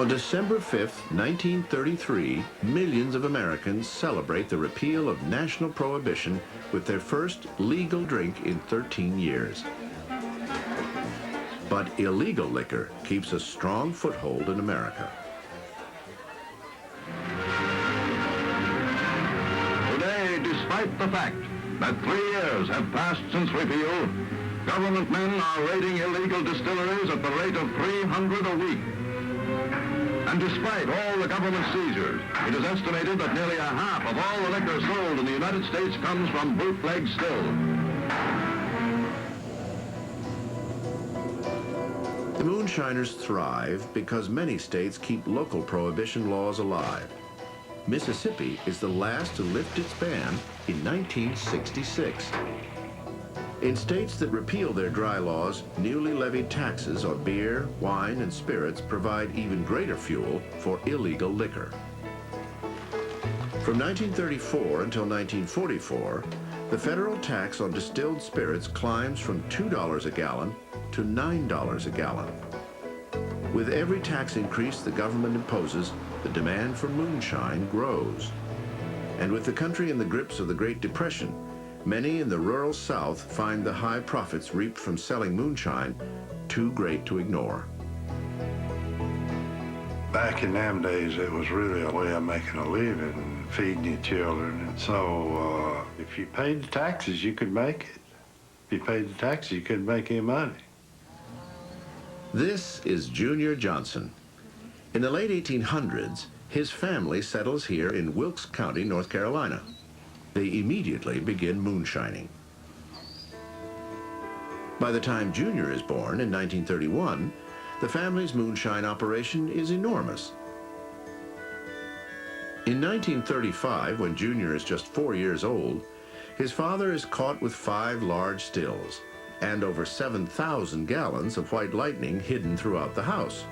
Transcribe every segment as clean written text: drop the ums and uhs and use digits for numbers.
On December 5th, 1933, millions of Americans celebrate the repeal of national prohibition with their first legal drink in 13 years. But illegal liquor keeps a strong foothold in America. Today, despite the fact that 3 years have passed since repeal, government men are raiding illegal distilleries at the rate of 300 a week. And despite all the government seizures, it is estimated that nearly a half of all the liquor sold in the United States comes from bootleg still. The Moonshiners thrive because many states keep local prohibition laws alive. Mississippi is the last to lift its ban in 1966. In states that repeal their dry laws, newly levied taxes on beer, wine, and spirits provide even greater fuel for illegal liquor. From 1934 until 1944, the federal tax on distilled spirits climbs from $2 a gallon to $9 a gallon. With every tax increase the government imposes, the demand for moonshine grows. And with the country in the grips of the Great Depression, many in the rural South find the high profits reaped from selling moonshine too great to ignore. Back in them days, it was really a way of making a living, feeding your children. And so if you paid the taxes, you could make it. If you paid the taxes, you couldn't make any money. This is Junior Johnson. In the late 1800s, his family settles here in Wilkes County, North Carolina. They immediately begin moonshining. By the time Junior is born in 1931, the family's moonshine operation is enormous. In 1935, when Junior is just 4 years old, his father is caught with 5 large stills and over 7,000 gallons of white lightning hidden throughout the house.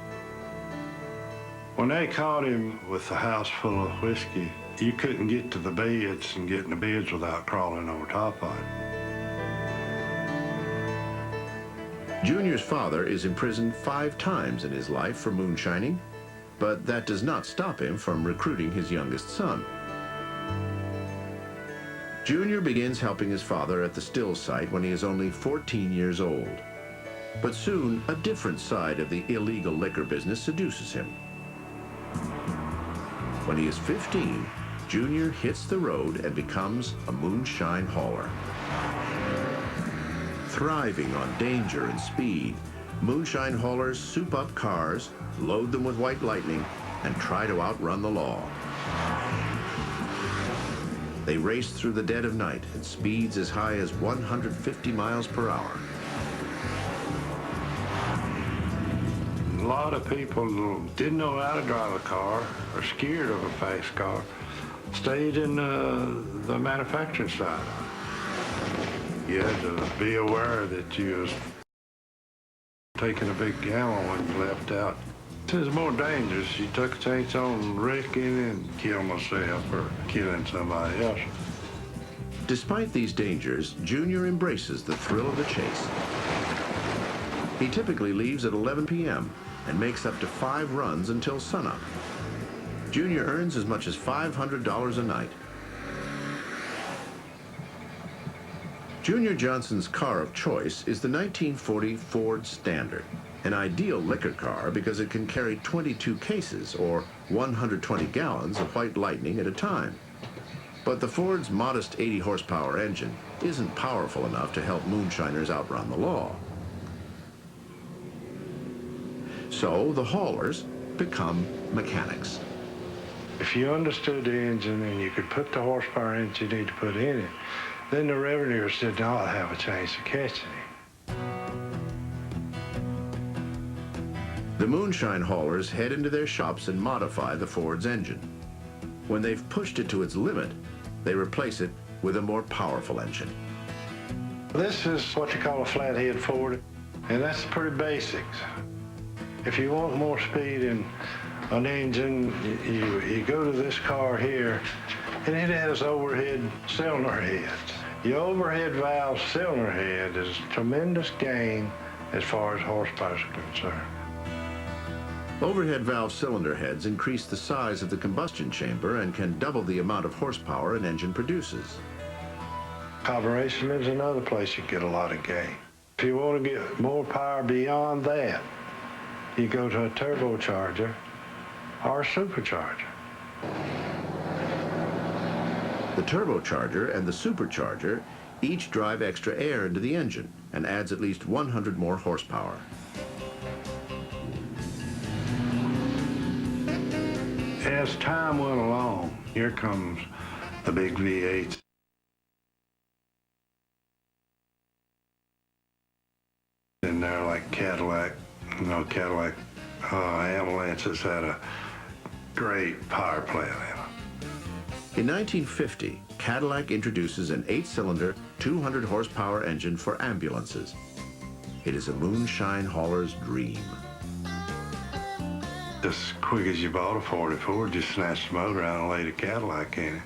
When they caught him with the house full of whiskey, you couldn't get to the beds and get in the beds without crawling over top of it. Junior's father is imprisoned 5 times in his life for moonshining, but that does not stop him from recruiting his youngest son. Junior begins helping his father at the still site when he is only 14 years old. But soon, a different side of the illegal liquor business seduces him. When he is 15, Junior hits the road and becomes a moonshine hauler. Thriving on danger and speed, moonshine haulers soup up cars, load them with white lightning, and try to outrun the law. They race through the dead of night at speeds as high as 150 miles per hour. A lot of people didn't know how to drive a car or scared of a fast car. Stayed in the manufacturing side. You had to be aware that you was taking a big gamble when you left out. It was more dangerous. You took a chance on wrecking and killing myself or killing somebody else. Despite these dangers, Junior embraces the thrill of the chase. He typically leaves at 11 p.m. and makes up to 5 runs until sunup. Junior earns as much as $500 a night. Junior Johnson's car of choice is the 1940 Ford Standard, an ideal liquor car because it can carry 22 cases or 120 gallons of white lightning at a time. But the Ford's modest 80 horsepower engine isn't powerful enough to help moonshiners outrun the law. So the haulers become mechanics. If you understood the engine and you could put the horsepower in that you need to put in it, then the revenuers did not have a chance of catching it. The moonshine haulers head into their shops and modify the Ford's engine. When they've pushed it to its limit, they replace it with a more powerful engine. This is what you call a flathead Ford, and that's pretty basics. If you want more speed in an engine, you go to this car here, and it has overhead cylinder heads. The overhead valve cylinder head is a tremendous gain as far as horsepower is concerned. Overhead valve cylinder heads increase the size of the combustion chamber and can double the amount of horsepower an engine produces. Carburation is another place you get a lot of gain. If you want to get more power beyond that, you go to a turbocharger or a supercharger. The turbocharger and the supercharger each drive extra air into the engine and adds at least 100 more horsepower. As time went along, here comes the big V8s. And they're like Cadillac, Cadillac Avalanches had a great power plant in them. In 1950, Cadillac introduces an 8-cylinder, 200 horsepower engine for ambulances. It is a moonshine hauler's dream. As quick as you bought a 44, just snatch the motor out and lay the Cadillac in it.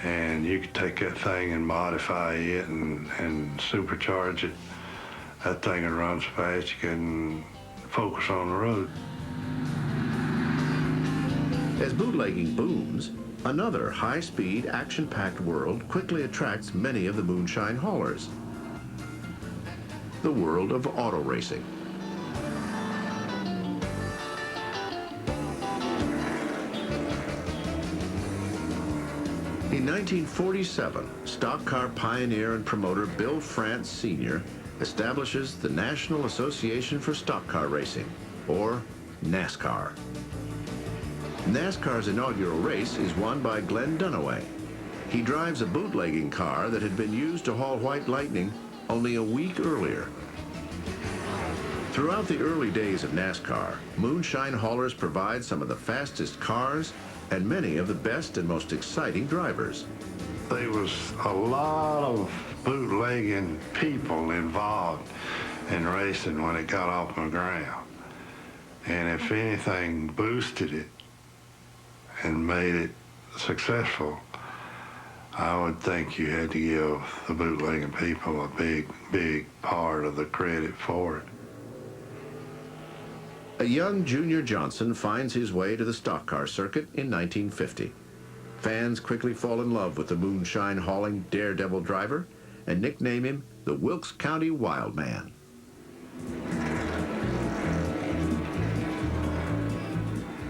And you could take that thing and modify it and supercharge it. That thing would run so fast you couldn't focus on the road. As bootlegging booms, another high-speed, action-packed world quickly attracts many of the moonshine haulers. The world of auto racing. In 1947, stock car pioneer and promoter Bill France Sr. establishes the National Association for Stock Car Racing, or NASCAR. NASCAR's inaugural race is won by Glenn Dunaway. He drives a bootlegging car that had been used to haul White Lightning only a week earlier. Throughout the early days of NASCAR, moonshine haulers provide some of the fastest cars and many of the best and most exciting drivers. There was a lot of bootlegging people involved in racing when it got off the ground. And if anything boosted it and made it successful, I would think you had to give the bootlegging people a big part of the credit for it. A young Junior Johnson finds his way to the stock car circuit in 1950. Fans quickly fall in love with the moonshine hauling daredevil driver and nickname him the Wilkes County Wild Man.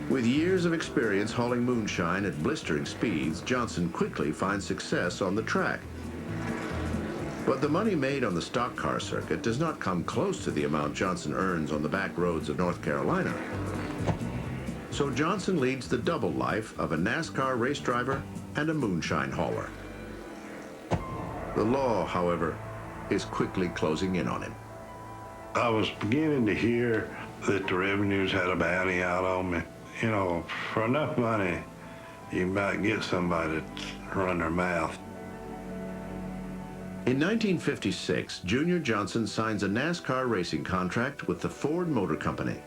With years of experience hauling moonshine at blistering speeds, Johnson quickly finds success on the track. But the money made on the stock car circuit does not come close to the amount Johnson earns on the back roads of North Carolina. So Johnson leads the double life of a NASCAR race driver and a moonshine hauler. The law, however, is quickly closing in on him. I was beginning to hear that the revenues had a bounty out on me. You know, for enough money, you might get somebody to run their mouth. In 1956, Junior Johnson signs a NASCAR racing contract with the Ford Motor Company.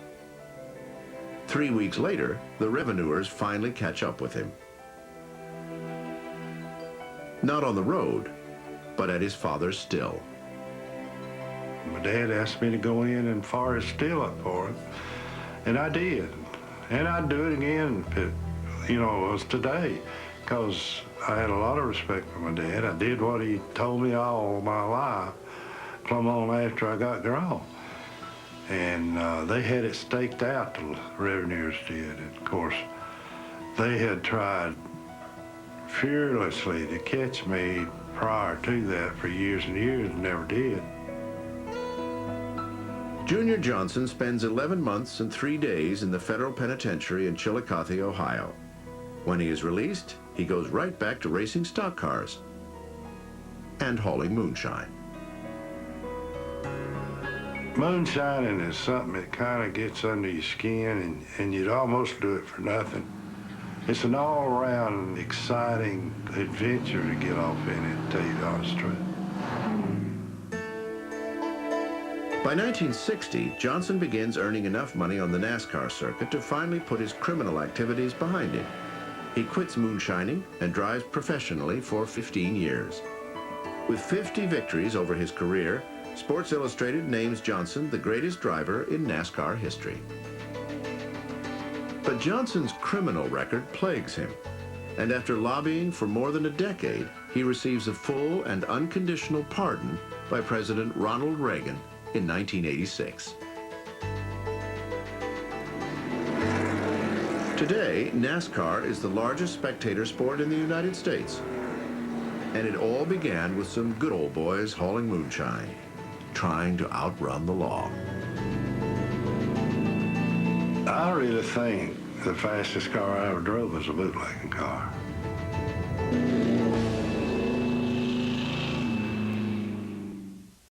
3 weeks later, the revenuers finally catch up with him. Not on the road, but at his father's still. My dad asked me to go in and fire his still up for him, and I did. And I'd do it again if it was today, because I had a lot of respect for my dad. I did what he told me all my life, plumb on after I got grown. And they had it staked out, the revenuers did. And of course, they had tried fearlessly to catch me prior to that for years and years and never did. Junior Johnson spends 11 months and 3 days in the federal penitentiary in Chillicothe, Ohio. When he is released, he goes right back to racing stock cars and hauling moonshine. Moonshining is something that kind of gets under your skin, and you'd almost do it for nothing. It's an all-around exciting adventure to get off in it, to tell you the honest truth. By 1960, Johnson begins earning enough money on the NASCAR circuit to finally put his criminal activities behind him. He quits moonshining and drives professionally for 15 years. With 50 victories over his career, Sports Illustrated names Johnson the greatest driver in NASCAR history. But Johnson's criminal record plagues him, and after lobbying for more than a decade, he receives a full and unconditional pardon by President Ronald Reagan in 1986. Today, NASCAR is the largest spectator sport in the United States. And it all began with some good old boys hauling moonshine, trying to outrun the law. I really think the fastest car I ever drove was a bootlegging car.